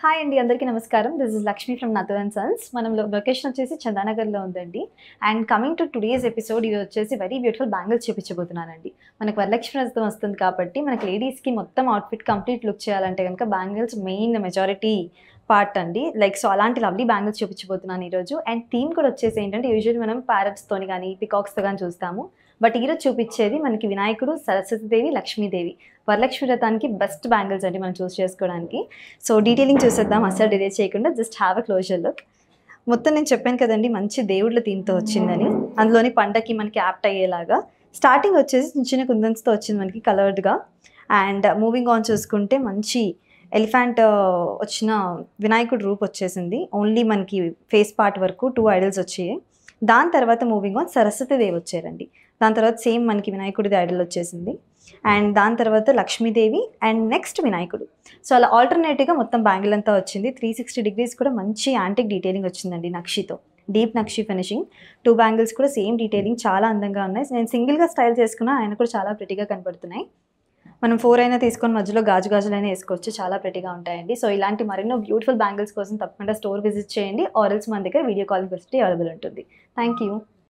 Hi అండి, అందరికీ నమస్కారం. This is Lakshmi from Nathu and sons. మనం లొకేషన్ వచ్చేసి చందానగర్లో ఉందండి. And coming to today's episode, ఇది వచ్చేసి వెరీ బ్యూటిఫుల్ బ్యాంగిల్స్ చూపించబోతున్నానండి. మనకు వరలక్ష్మి వ్రతం వస్తుంది కాబట్టి మనకి లేడీస్కి మొత్తం అవుట్ఫిట్ కంప్లీట్ లుక్ చేయాలంటే కనుక బ్యాంగిల్స్ మెయిన్ మెజారిటీ పార్ట్ అండి. సో అలాంటి లవ్లీ బ్యాంగిల్స్ చూపించబోతున్నాను ఈరోజు. అండ్ థీమ్ కూడా వచ్చేసి ఏంటంటే యూజువల్లీ మనం ప్యారెట్స్తోని కానీ పికాక్స్తో కానీ చూస్తాము. బట్ ఈరోజు చూపించేది మనకి వినాయకుడు, సరస్వతీదేవి, లక్ష్మీదేవి వరలక్ష్మి వ్రతానికి బెస్ట్ బ్యాంగిల్స్ అండి మనం చూస్ చేసుకోవడానికి. సో డీటెయిలింగ్ చూసేద్దాం, అస్సలు డిలే చేయకుండా. Just have a closer look. మొత్తం నేను చెప్పాను కదండి మంచి దేవుళ్ళ థీమ్తో వచ్చిందని. అందులోని పండగకి మనకి యాప్ట్ అయ్యేలాగా స్టార్టింగ్ వచ్చేసి చిన్న చిన్న కుందన్స్తో వచ్చింది మనకి కలర్డ్గా. అండ్ మూవింగ్ ఆన్ చూసుకుంటే మంచి ఎలిఫెంట్ వచ్చిన వినాయకుడు రూప్ వచ్చేసింది. ఓన్లీ మనకి ఫేస్ పార్ట్ వరకు 2 ఐడల్స్ వచ్చాయి. దాని తర్వాత మూవింగ్ ఆన్ సరస్వతీదేవి వచ్చారండి. దాని తర్వాత సేమ్ మనకి వినాయకుడిది ఐడల్ వచ్చేసింది. అండ్ దాని తర్వాత లక్ష్మీదేవి అండ్ నెక్స్ట్ వినాయకుడు. సో అలా ఆల్టర్నేటివ్గా మొత్తం బ్యాంగిల్ అంతా వచ్చింది. 360 degrees కూడా మంచి యాంటిక్ డీటెయిలింగ్ వచ్చిందండి నక్షితో. డీప్ నక్షి ఫినిషింగ్. 2 బ్యాంగిల్స్ కూడా సేమ్ డీటెయిలింగ్, చాలా అందంగా ఉన్నాయి. నేను సింగిల్గా స్టైల్ చేసుకున్నా, ఆయన కూడా చాలా ప్రెటీగా కనపడుతున్నాయి. మనం 4 అయినా తీసుకొని మధ్యలో గాజులైనా వేసుకోవచ్చు, చాలా ప్రెటీగా ఉంటాయండి. సో ఇలాంటి మరెన్నో బ్యూటిఫుల్ బ్యాంగిల్స్ కోసం తప్పకుండా స్టోర్ విజిట్ చేయండి. ఆర్ఎల్స్ మన దగ్గర వీడియో కాలింగ్ ఫెసిలిటీ అవైలబుల్ ఉంటుంది. Thank you.